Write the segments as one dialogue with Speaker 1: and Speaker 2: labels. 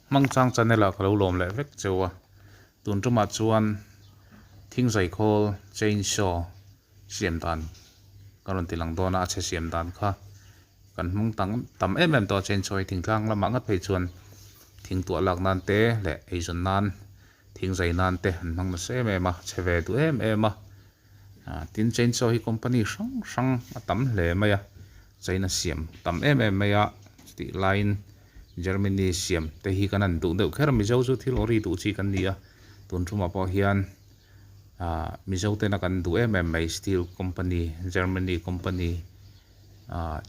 Speaker 1: mang chang channel a kalo lom le vek chewa tun tuma chuan thing zai khol chainsaw siam dan karon tilang dona che siam dan kha kan hmung tang tam em to chainsaw thing tlang lama ngat phei chuan thing tu lak nan te le eizon nan thing zai nan te han mang na se me ma cheve tu em a tin chainsaw hi company sang sang atam hle maya chaina siam tam em maya ti line Germany siam te hi kanan du deuh kher mi zo chu thil ori tu chi kan nia tun thuma po hian mi zo te na kan du mai steel company Germany company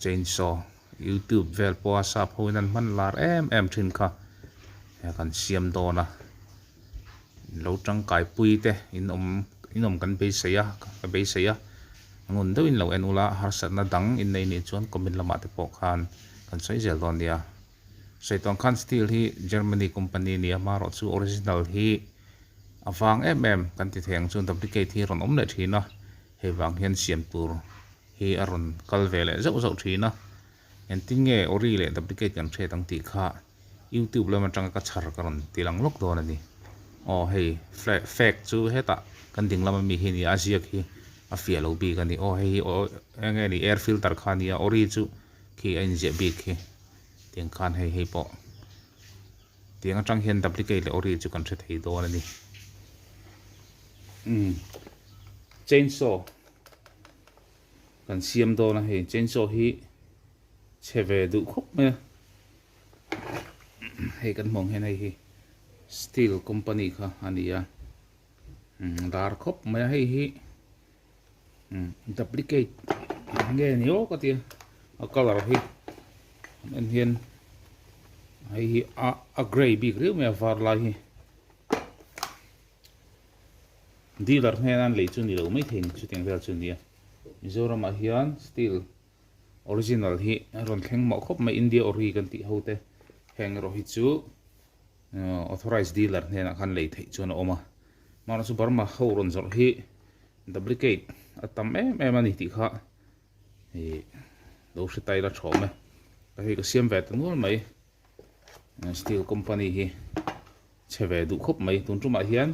Speaker 1: chainsaw YouTube vel po sa phoinan man lar em thin kha kan siam do na lo tang kai pui te inom kan be seya ngun do in lo enula har sat na dang in nei ni chuan komin lama te po khan kan sai zel don nia Saiton Khan Steel hi Germany company ni amaro chu original hi awang kan ti theng chun duplicate hi ron omle thina he wang hian siam tur hi aron kalvele zo thina en tinge ori le duplicate kan the tang ti kha YouTube le ma tang ka char karon tilang lok don ani hei fake chu heta kan ding lama mi hi ni asia khi a fia lo bi kan ni hei enge ni air filter khania ori chu khi an je bi khi tiếng khan hay po tiếng trang hiền duplicate le ori chu kan the thei do ani chainsaw kan siam do na he chainsaw hi cheve du khop me he kan mong he nei hi steel company kha ania dar khop me hi duplicate nge ni o ka ti a color hi en hian hi a gray big riu me var lai hi dealer henan le chu ni lo mai theng chu teng vel chu nia Mizoram a hian steel original hi ron thleng mo khop mai India ori kan ti hote heng ro hi chu authorized dealer hena khan le thei chu na oma mana chu Burma ho ron zor hi duplicate atam em ani ti kha hi lo shitai la thome hi ko siam vet ngol mai steel company hi cheve du khop mai tun tuma hian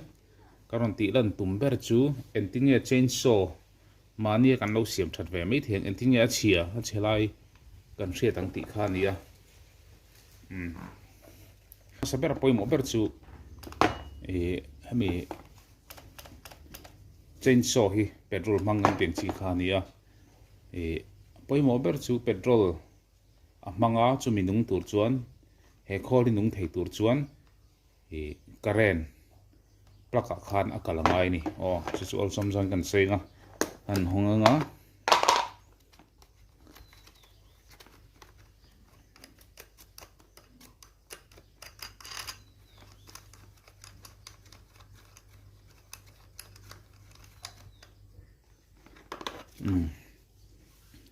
Speaker 1: karon ti lan tumber chu entinge chainsaw mani kan lo siam that ve mai theng entinge a chia a chelai kan hria tang ti kha nia saber poi mo ber chu hemi chainsaw hi petrol mangan ten chi kha nia poi mo ber chu petrol a manga chu minung tur chuan he kholi nung thei tur chuan current plug a khan a kalangai ni chu al samjang kan senga an honganga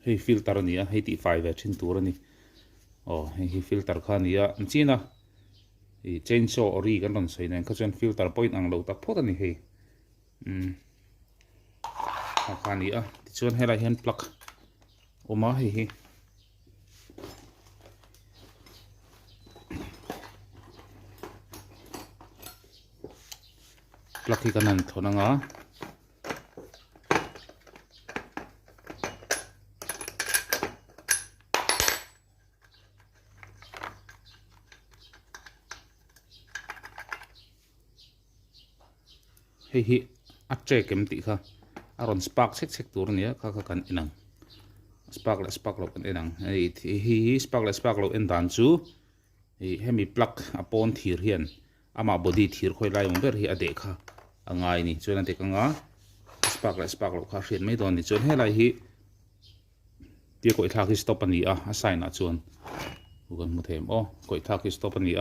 Speaker 1: hei filter ania hei ti 5 thin tur ani hei filter kha nia china hi chainsaw ori kan ron sei nen kha chuan filter point ang lo tak phot ani hei kha nia ti chuan helai hian plug oma hi plug hi kanan thonanga hi a check em ti kha aron spark sek tur nia kha kan inang spark lo kan inang hi spark lo en dan chu hemi plug upon thir hian ama body thir khoi lai mong ber hi ade kha angai ni chuan ate kanga spark lo kha hriat mai don ni chuan helai hi ti koi thak hi stop ani a sign a chuan ugan mu them koi thak hi stop ani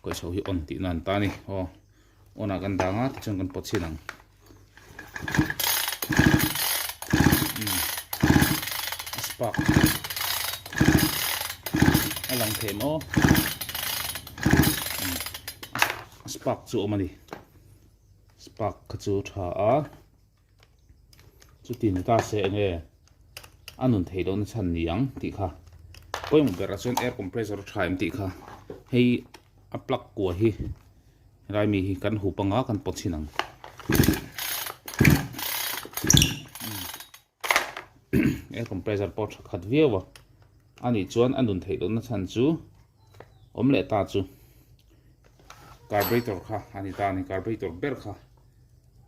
Speaker 1: koi so hi on ti nan ta ni ona kan danga ti chang kan potsinang spark alang them spark chu omani spark ka chu tha a chu tin ta se nge anun thei don chan niang ti kha poim operason air compressor thaim ti kha hei a plug của hi rai mi hi kan hu panga kan pot chinang air compressor pot khat viawa ani chuan anun thei do na chan chu om le ta chu carburetor kha ani ta ni carburetor ber kha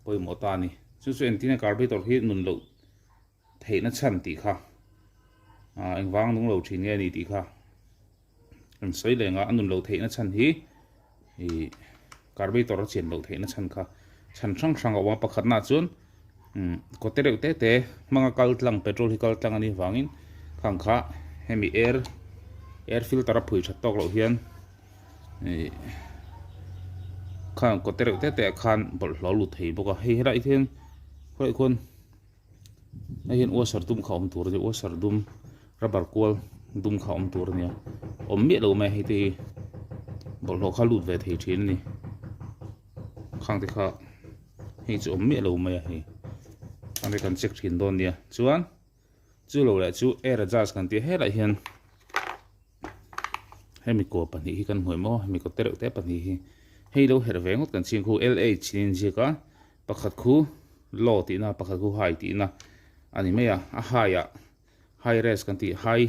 Speaker 1: poi mo ta ni chu chu en tin carburetor hi nun lo thei na chan ti kha anh vang đúng lâu chín nghe đi tí kha anh xây lên ngã anh lâu thấy nó chân hi thì carburetor nó chuyển lâu thấy nó chân kha chân sang ở ngoài bắc khát na chuan có thể được thế mang cái lăng petrol hi cái lăng anh vangin khang kha hemi air filter phui chặt tóc lâu hiền khang có thể được thế khan bol lo lụt thấy bốc hay lại thiên vậy con ai hiện washer dum khom tur je washer dum rubber coil dum khom tur nia om mi lo mai hi ti bol lo kha lut ve thei thin ni khang ti kha hi chu om mi lo mai hi anh kan check thin don nia chuan chu lo la chu air adjust kan ti he la hian hemi ko pani hi kan hoi mo hemi ko tereu te pani hi hei lo her ve ngot kan ching khu LH chin ji ka pakhat khu lo ti na pakhat khu hai ti na ani meya a high res kan ti high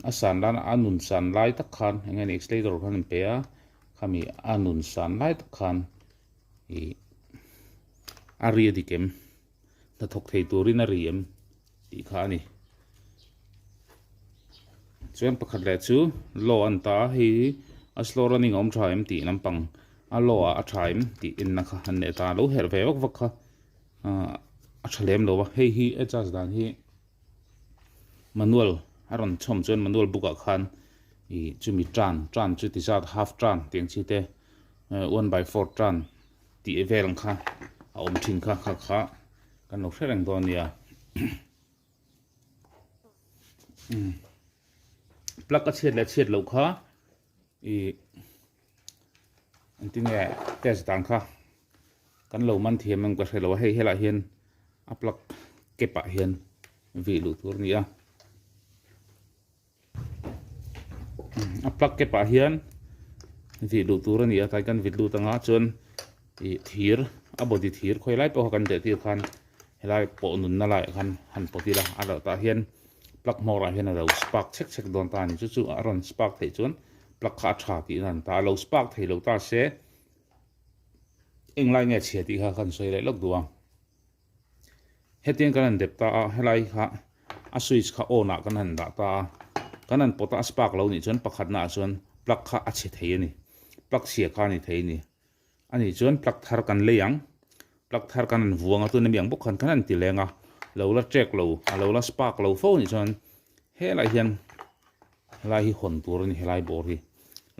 Speaker 1: a san lan anun san lai tak khan ngen accelerator kan pe a khami anun san lai tak khan i ari dikem ta thok thei turin a riem ti kha ni chuan pakhat le chu lo an ta hi a slow running om thaim ti lampang a lo a thaim ti in na kha han ne ta lo her ve wak kha a thalem lo wa hei hi adjust dan hi manual aron chom chuan manual buka khan i chumi tran chu ti zat half tran tiang chi te 1/4 tran ti evel kha a om thin kha kan no threng don nia plug a chet lo kha i antinge test dan kha kan lo man thiam ang ka hrelo hei hela hian a plug kepa hian vi lu tur nia a plug kepa hian vi lu tur ania tai kan vit lu tanga chuan i thir a body thir khoi lai po kan de ti khan helai po nun na lai khan han po ti la a lo ta hian plug mora hian a lo spark check don ta ni chu aron spark thei chuan plug kha tha ti nan ta lo spark thei lo ta se eng lai nge chhe ti kha kan soi lai lok duwa hetian kan dep ta helai kha a switch kha on a kan han da ta kan an pota spark lo ni chuan pakhat na chuan plug kha a che thei ani plug sia kha ni thei ni ani chuan plug thar kan leyang plug thar kan vuanga tu na miang bok khan kan an ti lenga lo la check lo a lo la spark lo phone ni chuan he lai hian lai hi hon tur ni helai bor hi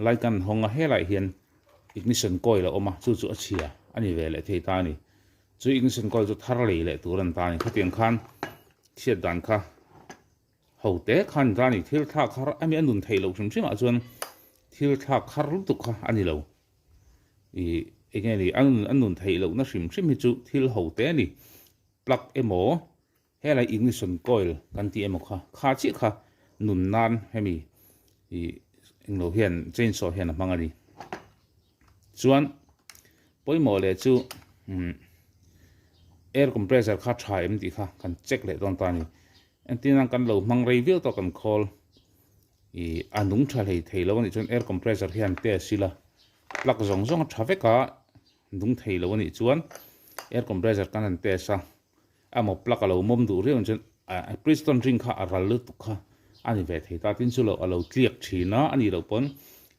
Speaker 1: lai kan honga he lai hian ignition coil oma chu a chia ani vele thei ta ni chu ignition coil chu thar lei le turan ta ni khatiang khan thiat dan kha hote khan ta ni thil thak khar ami anun thei lo chim chim a chuan thil thak khar lu tu kha ani lo i engeni anun thei lo na hrim hrim hi chu thil hote ni plug emo helai ignition coil kan ti emo kha chi kha nun nan hemi i englo hian chainsaw hian mangani chuan poimo le chu air compressor kha thaim ti kha kan check le don ta ni antina kan lo mang review to kan call i anung tha thei lo ni chuan air compressor hian te sila plug zong traffic ka dung thei lo ni chuan air compressor kan an te sa amo plug lo mom du rion chuan piston ring kha aral lu tu kha ani ve thei ta tin chu lo alo kliak thina ani lo pon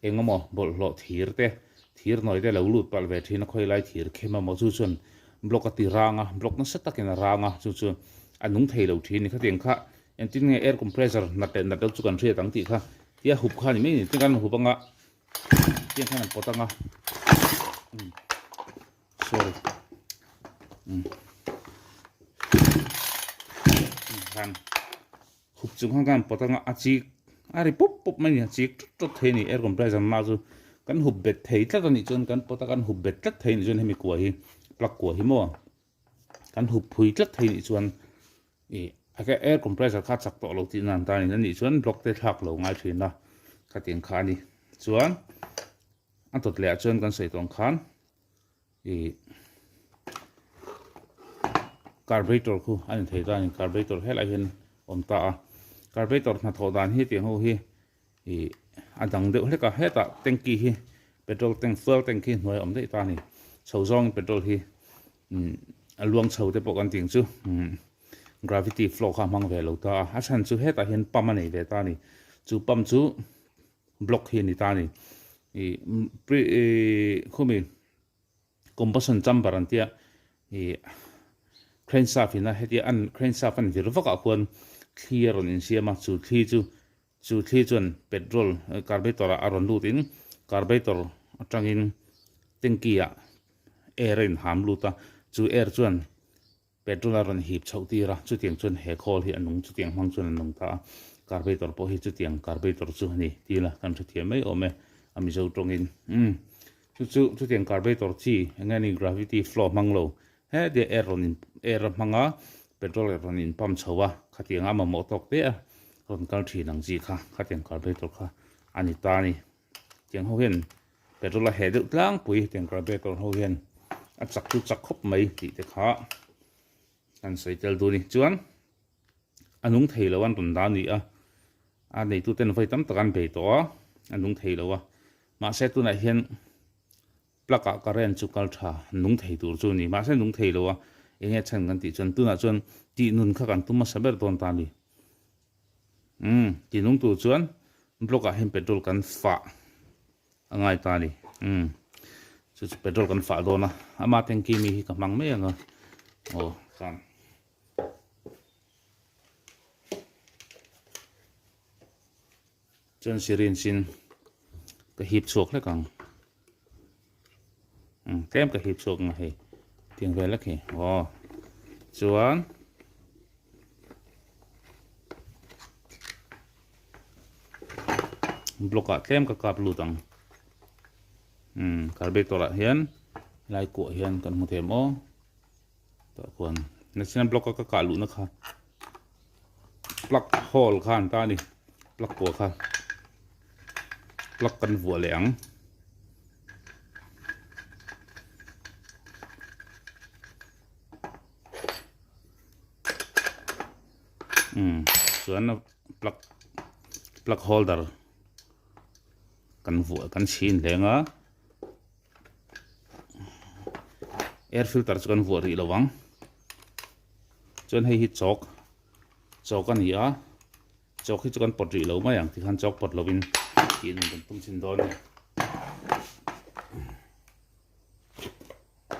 Speaker 1: engamo bol lo thir noi te lo lut pal ve thina khoi lai thir khema mo chu chuan block ati ranga block na seta kena ranga chu anung thei lo thini kha teng kha entin nge air compressor na te chu kan thria tang ti kha tia hup kha ni me ni tin kan hupanga tiang khan potanga sorry kan hup chung kan potanga achi ari pop mani achi tot thei ni air compressor ma chu kan hup bet thei tlat ani chon kan pota kan hup bet tlat thei ni chon hemi kwa hi plug kwa hi mo kan hup phui tlat thei ni chuan e aka air compressor kha chak to lo ti nan ta ni chuan block te thak lo ngai thina kha tiang kha ni chuan anh tốt lẹ chuan kan sei tong khan i carburetor khu anh thấy ra carburetor hết lại hiện ta carburetor na thọ đàn hi tiếng hô hi i anh đằng đều hết cả hết à tanki hi petrol tank fuel tank hi nói đấy ta ni sầu rong petrol hi luang sầu te pok an ting chu gravity flow kha mang ve lo ta a san chu hết à hiện pump này về ta ni chu pump chu block hi ni ta ni i pre khumi combustion chamber an tia i crankshaft ina heti an crankshaft an vir vaka khon clear on in siama chu thi chuan petrol carburetor a ron lutin carburetor atangin tanki a air in ham luta chu air chuan petrol a ron hip chhauti ra chu tiang chuan he khol hi anung chu tiang mang chuan anung ta carburetor po hi chu tiang carburetor chu ni tila kan thu thiam mai ome ami zo tongin chu tiang carburetor chi ngani gravity flow manglo he de air manga petrol ron in pump chawa khatianga ma mo tok te ron kal thi nang ji kha khatiang carburetor kha ani ta ni tiang ho hian petrol a he deuh tlang pui tiang carburetor ho hian a chak chu chak khop mai ti te kha an sei tel du ni chuan anung thei lo an run da ni a nei tu ten vai tam takan be to anung thei lo ma se tu na hian plaka current chu kal tha nung thei tur chu ni ma se nung thei lo enge chan kan ti chuan tu na chuan ti nun kha kan tuma saber ton ta ni ti nung tu chuan bloka hem petrol kan fa angai ta ni chu petrol kan fa do na ama tanki mi hi ka mang me anga kan chuan sirin sin ka hip chuak le kang kem ka hip chuak nga hei tiếng về lắc hì chuan block a tlem ka kap lu tang carburetor a hian lai ku hian kan hmu them o ta kon national block ka lu na kha plug hole khan ta ni plug po kha plug kan vua leng chuan plug holder kan vua kan chin lenga air filter chu kan vua ri lowang chuan hei hi chok ani a chok hi chu kan pot ri lo mai ang ti khan chok pot lovin tin kan tum chin don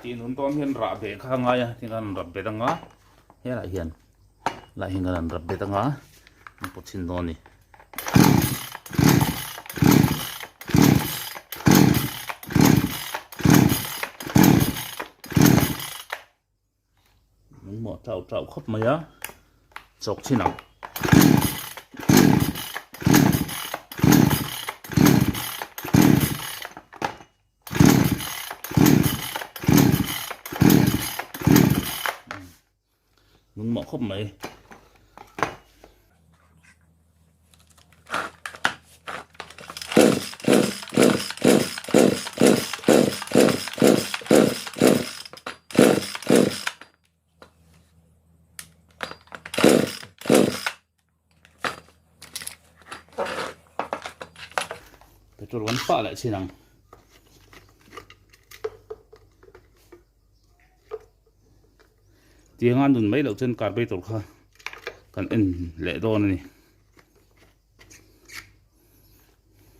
Speaker 1: tin un ton hian ra be kha nga ya ti kan rap be danga he la hian la hingan rap be danga pot chin don ni mỏ trào khắp mày á chọc chi nào mỏ khắp mày petrol vẫn pha lại xí năng tiếng ăn đun mấy đầu chân carburetor kha cần in lệ đo này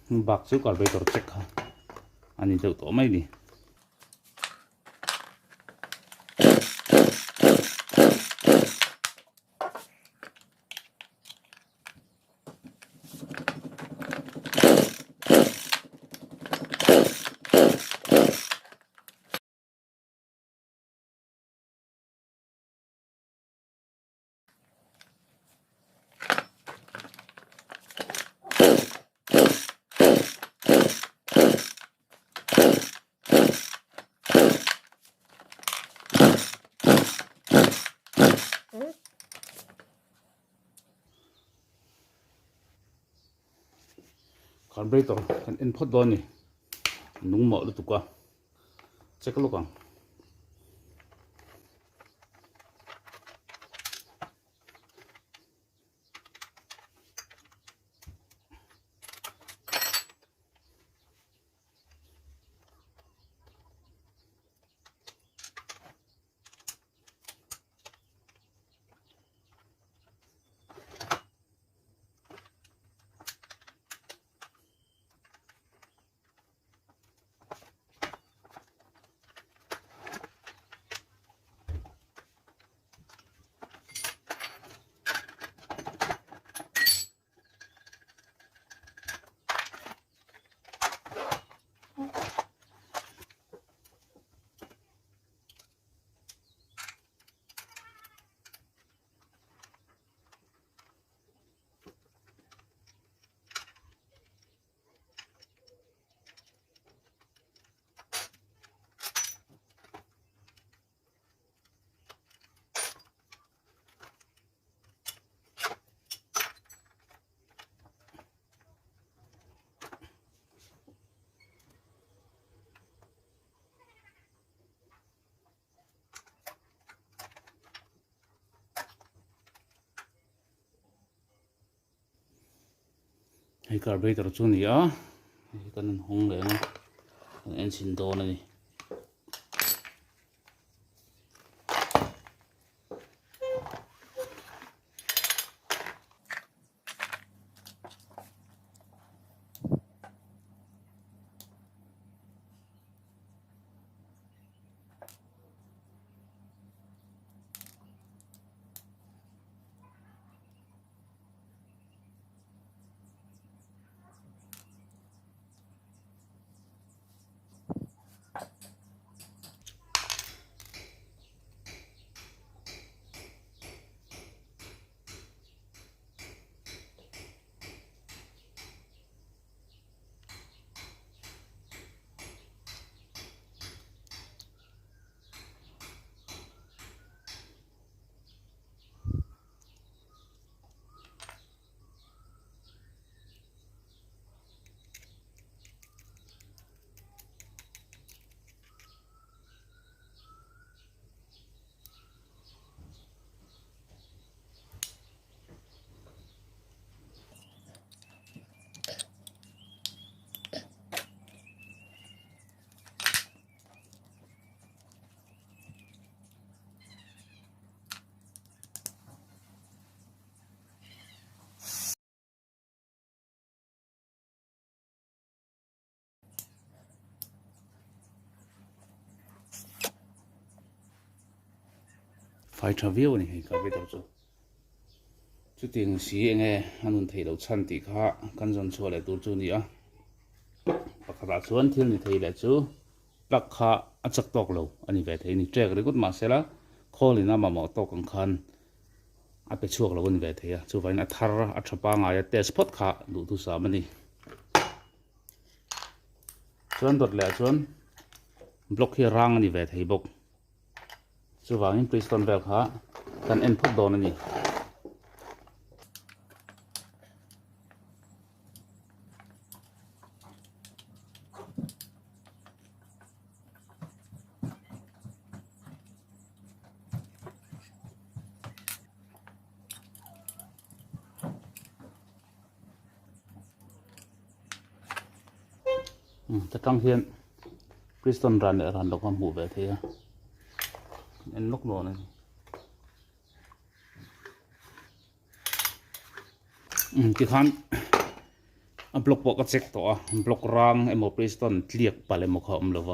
Speaker 1: bạc số carburetor check kha anh đi đầu tổ mấy đi carburetor kan input do ni nung mo lu tu ka check lu ka hay carburetor chu ni a kan hong le kan engine do na ni phải trả view này hay carburetor chu tiếng xí nghe anh thấy đầu chân thì khá căn dọn xua lại tu chu ni à bác đã chuan thiên thì thấy lại chu bác khá chắc tóc lâu anh về thấy ni trek rồi cũng mà sẽ là khó thì nào mà mỏ tóc càng khăn à bị chuộc lâu anh về thấy à chu phải là thar à chapa ngay test spot khá đủ tu sa mà ni chuan đột lại chuan block hier rang anh về thấy bốc chu vào in piston belt khá kan input don anh ta trăng hiện piston ran độc con mũ về thế nên lúc đó này cái khăn block bộ cái check to block rang em piston liệt bale một hộp lova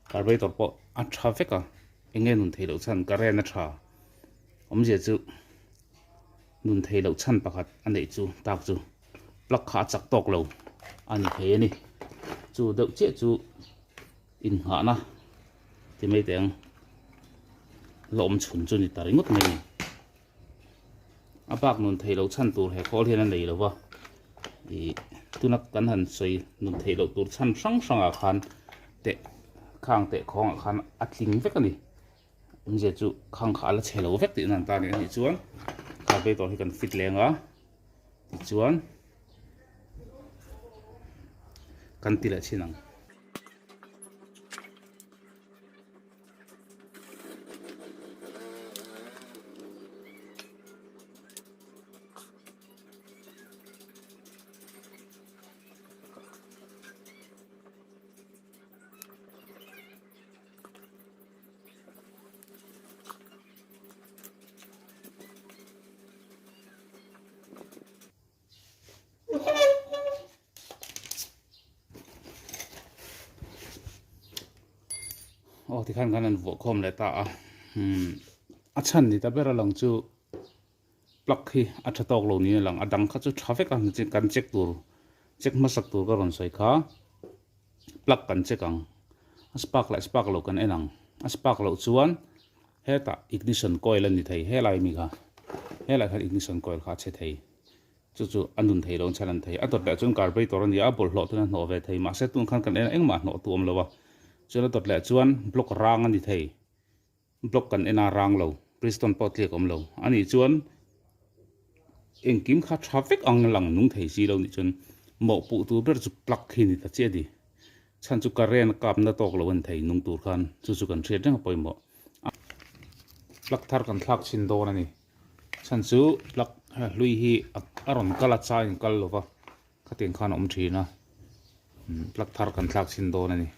Speaker 1: carburetor bộ traffic à anh em nun thấy đầu chân current tra gì chứ nun thấy đầu chân bạc anh ấy chú tao chú block khá chắc tóc lâu anh thấy này chú đậu chết chú in hạ na thì mấy tiếng lộm chuẩn chuẩn thì ta ngất mình à bác nun thấy đầu chân tụt hay khó thì anh lấy đâu vợ thì tôi nói cẩn thận xoay nun thấy đầu tụt chân sang sang à khan tệ khang tệ khong à khan ắt lính vét cái này anh giờ chú khang khá là chế lâu vét thì nàng ta này thì chuan cà phê tôi thì cần fit lên á thì chuan cần tỉ lệ chi năng โอ้ที่ขั้นกันนั้นวัวคมเลยตาอัชันนี่ตาเบรหลังจูปลักที่อัชตอกโลนี้หลังอดังข้าจูทราฟิกกันเช็คตัวเช็คมาสักตัวก็รอนใส่ข้าปลักกันเช็คกังสปาร์กและสปาร์กโลกันเอ็นังสปาร์กโลชวนเฮต้าอิกนิชันคอยล์นี่ไทยเฮไลมีค่ะเฮไลค่ะอิกนิชันคอยล์ค่ะเช็ดไทยจู่ๆอันนุนไทยลงชันไทยอันตัวแต่จนการไปตัวนี้อับลหลอดตัวนั้นหนอเวไทยมาเซตุนขันกันเอ็งมาหนอตัวมันเลยวะจนตัวแต่จวนบล็อกรางอันนี้ไทยบล็อกกันเอ็นารางเราบริสตันพอตเลียกอมเราอันนี้จวนเอ็งกิมข้าทราฟิกอังหลังนุ่งไทยซีเรานี่จนหมอกปูตัวเบอร์จุปลักขี้นี่ตัดเจดีฉันจุการเรียนกับนักตกเราวันไทยนุ่งตัวกันจู่ๆกันเทรดยังปล่อยหมอกปลักทาร์กันทักชินโดนั่นนี่ฉันจู่ปลักลุยฮีอารมณ์กัลลัดใจกัลลวะขัดเตียงขานอมทีนะปลักทาร์กันทักชินโดนั่นนี่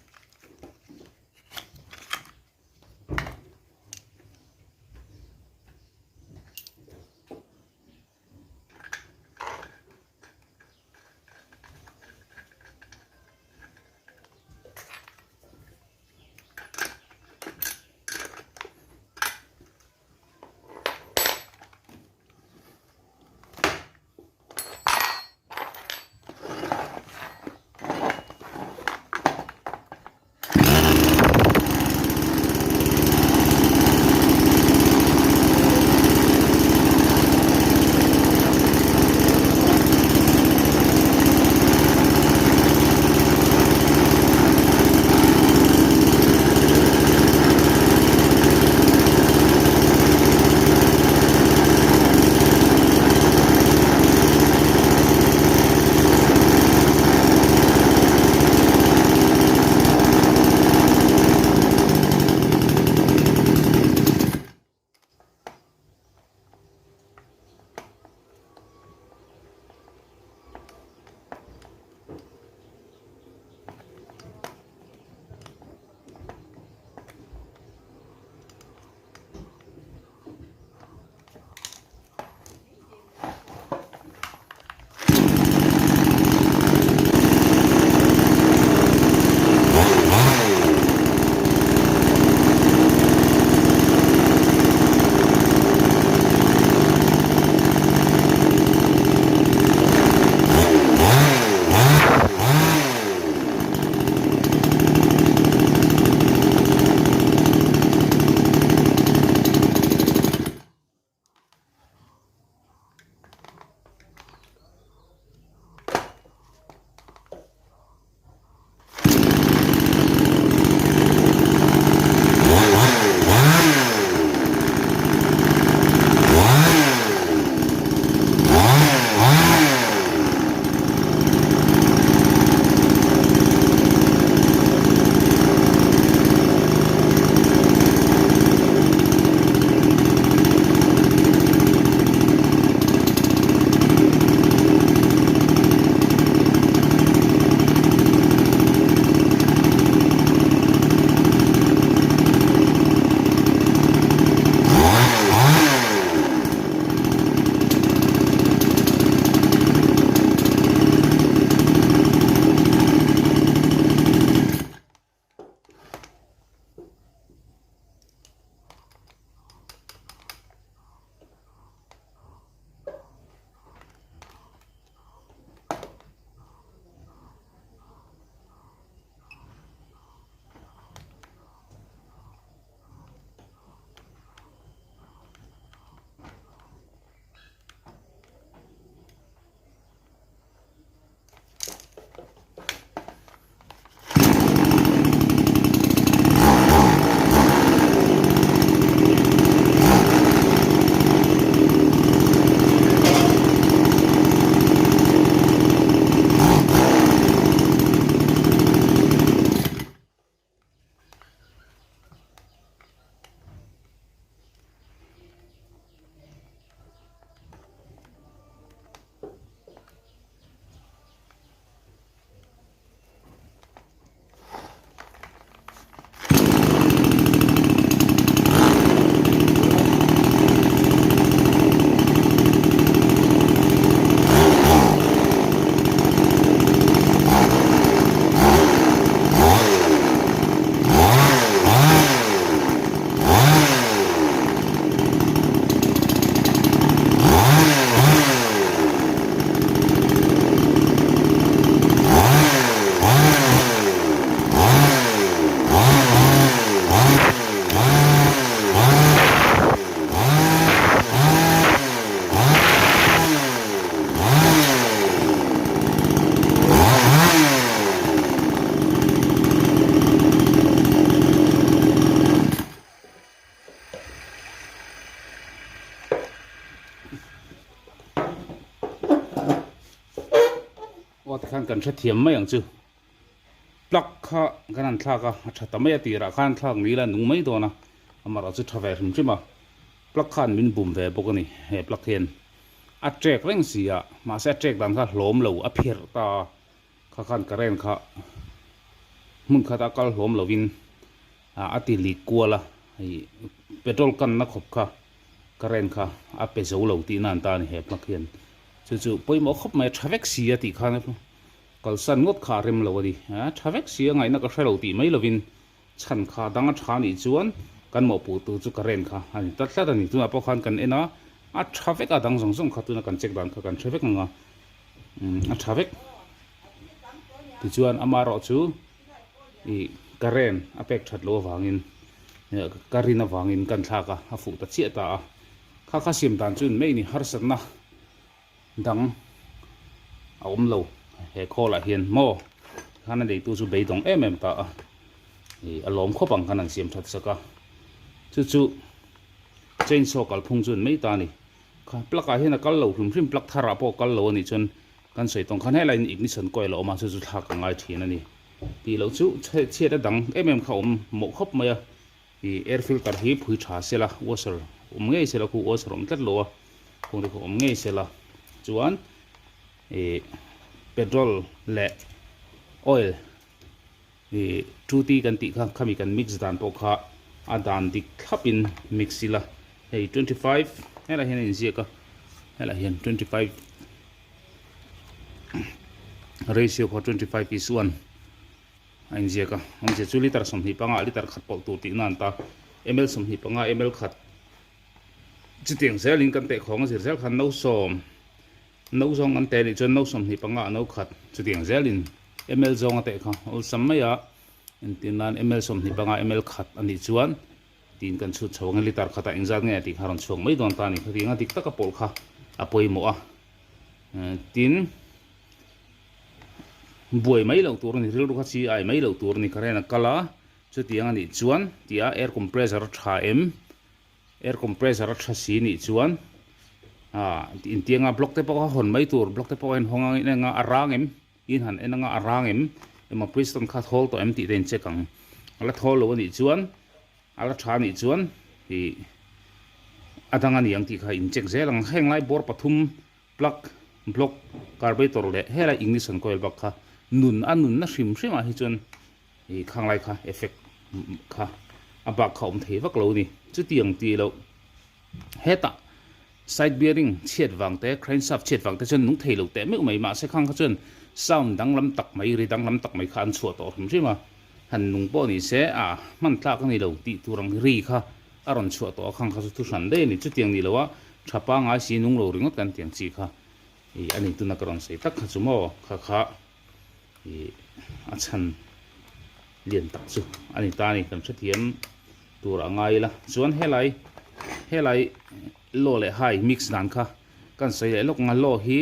Speaker 1: khan kan tha thiam mai ang chu plug kha kan thla ka tha tamai ti ra khan thlang ni la nung mai do na amara chu tha ve hrim chima plug khan min bum ve bokani he plug hen a trek reng sia ma se trek dan kha hlom lo a phir ta kha khan karen kha mun kha ta kal hlom lovin a ti li kuala ai petrol kan na khop kha karen kha a pe zo lo ti nan ta ni he plug hen chu poi mo khop mai traffic sia ti khan kal san ngot kha rem lo di traffic sia ngai na ka hre lo ti mai lovin chan kha dang a tha ni chuan kan mo pu tu chu karen kha ani ta tla ni tu apo khan kan ena a traffic a dang zong kha tu na kan check dan kha kan traffic nga a traffic ti chuan amaro chu i karen a pek that lo wangin karina wangin kan thla ka a fu ta chia ta kha sim dan chun mai ni har san na dang a lo he kho la hian mo khana dei tu chu beidong ta e alom khopang khanan siam that saka chu chainsaw kal phung chun mai ta ni kha plaka hian a kal lo hrim plak thara po kal lo ni chun kan sei tong khan he line ignition coil lo ma chu thla ka ngai thina ni ti lo chu che da dang kha mo khop maya i air filter hi phui tha sela washer ngei sela ku washer tat lo khong de khom ngei sela chuan e petrol le oil e tuti kan ti kha khami kan mix dan po kha adan dik khapin mixila hey 25 hela hian in zia ka hela hian 25 ratio for 25 is 1 ain zia ka om je chu liter som hi panga liter khat pol tu ti nan ta ml som hi panga ml khat chitiang selin kan te khong zir zel khan no som no zong an te ni chon no som hi panga no khat chutiang zelin ml zong ate kha ol sammaya in tinan ml som hi panga ml khat ani chuan tin kan chu chawng liter khata inzat nge ti kharon chhong mai don ta ni khringa dik taka pol kha apoi mo a tin buai mai lo tur ni ril ru kha chi ai mai lo tur ni kharena kala chutiang ani chuan tia air compressor tha air compressor tha si ni chuan in tianga block te pawh hon mai tur block te pawh en honga nga arangem in han enanga arangem ema priston kha thol to em ti den chekang ala thol lo ni chuan ala tha ni chuan hi adanga ni ang ti kha in check zelang heng lai bor pathum plug block carburetor le hela ignition coil bak kha nun na hrim a hi chuan hi khang lai kha effect kha aba khom thei vak lo ni chu tiang ti lo heta side bearing chet wang te crankshaft chet wang te chun nung thei lo te me mai ma se khang kha chun sound dang lam tak mai ri dang lam tak mai khan chuat to hrim rima han nung po ni se man tlak ni lo ti turang ri kha aron chuat to khang kha chu san de ni chu tiang ni lowa thapa nga si nung lo ringot kan tiang chi kha e ani tu na karon sei tak kha chu mo kha e achan lian tak chu ani ta ni kan thiam tur angai la chuan helai lo le hai mix dan kha kan sei le lok nga lo hi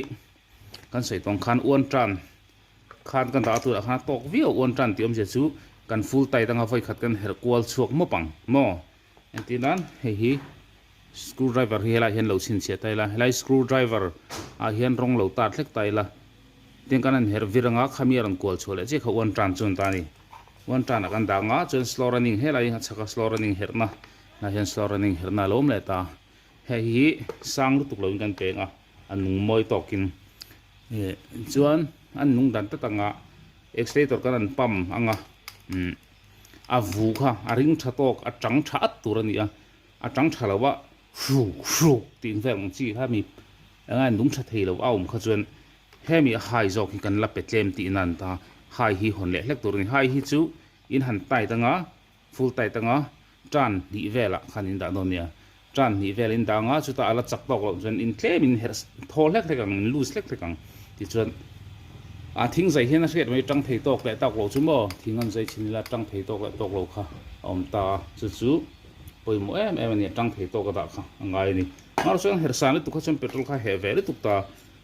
Speaker 1: kan sei tong khan uan tran khan kan da tu khan tok vio uan tran tiom je chu kan full tai tanga voi khat kan her kwal chuak mo pang mo entinan hi screwdriver hi la hian lo chin che tai la helai screwdriver a hian rong lo ta thlek tai la tin kan an her viranga khamia ran kwal chole che kha uan tran chun ta ni uan tran kan da nga chun slow running helai ha chaka slow running herna na hian slow running herna lom le ta hi sang lu tuk lo kan pe nga anung moi tokin chuan an nung dan ta tanga accelerator kan an pam anga a vu kha a ring tha tok a tang tha at turani a tang tha lawa hru tin veng chi ha mi anga nung tha thei lo aum kha chuan he mi hai jok hi kan la petlem ti nan ta hai hi hon le hlek tur ni hai hi chu in han tai tanga full tai tanga tran ni vela khanin da non nia tran ni velin da nga chu ta ala chak tok lo chuan in tlem in her thol hlek hlek ang lose hlek hlek ang ti chuan thing zai hian a hret mai tang thei tok le tak lo chu mo thing an zai chin la tang thei tok le tok lo kha om ta chu poi mo em ni tang thei tok da kha angai ni mar chuan her san le tu kha chum petrol kha he ve le tuk ta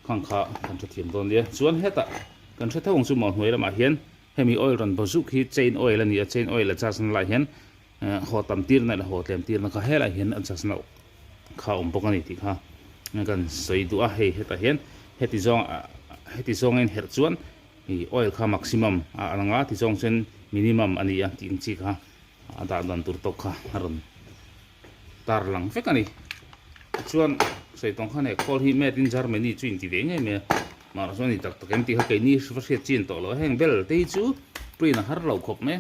Speaker 1: khang kha kan tha thiam don dia chuan heta kan tha thawng chu mo hnuai lama hian hemi oil ran bazuk hi chain oil ani a chain oil la chasan la hian ho tam tir na la ho tlem tir na kha hela hian an chasna kha bokani ti kha kan sei du a heta hian heti zong in her chuan oil kha maximum anga ti chong chen minimum ani a ting chi kha da dan tur tok kha aron tar lang fek ani chuan sei tong kha ne call hi made in Germany chuin ti ve nge me mà nó nói tak tak em ti ha cái ni phát hiện chín tổ lo heng bel te chu prin har lo khop me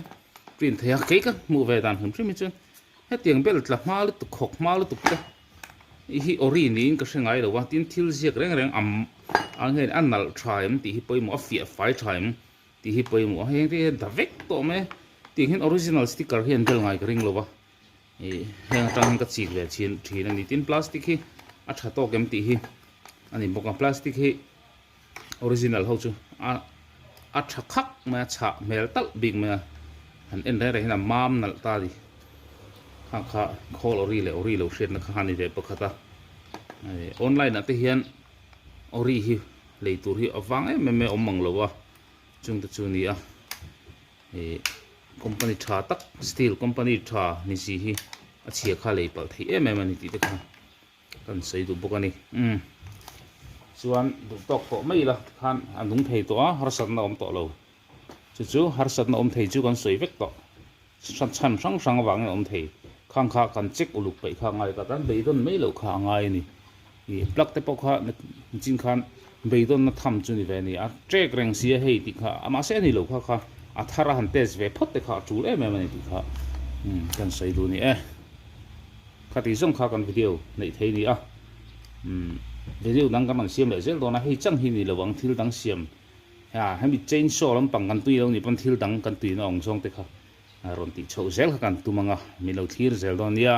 Speaker 1: prin thea ke ka mu ve dan hum chimi chun he tiang bel tla ma lu tu khok ma lu tu ka hi ori ni ka sengai lo wa tin thil ziak reng reng ang hen an nal thaim ti hi poi mo fia fai thaim ti hi poi mo heng ti da vek to me ti hen original sticker hian bel ngai ka ring lo wa heng tang ka chi ve chin thin ani tin plastic hi a tha to kem ti hi ani boka plastic hi original ho chu a tha khak ma cha mel tal big ma han en re na mam nal ta di kha khol ori lo shet na kha ni ve pakhata online ate hian ori hi leitur hi awang me omang lo wa chung ta chu ni a company tha tak steel company tha ni si hi a chia kha lei pal thei em ni ti te kha kan sei du bokani chuan du tok to mai la khan anung thei to a har sat na om to lo chu har sat na om thei chu kan soi vek to chan sang wang om thei khang kha kan check uluk pai kha ngai ka tan beidon mai lo kha ngai ni plug te pok kha jin khan beidon na tham chu ni ve ni a trek reng sia hei ti kha ama se ni lo kha a thara han tes ve phot te kha chul em ni ti kha kan sei du ni khati zong kha kan video nei thei ni a video dang kan siam le zel dona hei chang hi ni lawang thil dang siam ha hemi chain saw lam pang kan tui lo ni pan thil dang kan tui na ong song te kha ron ti chho zel kha kan tumanga mi lo thir zel don ya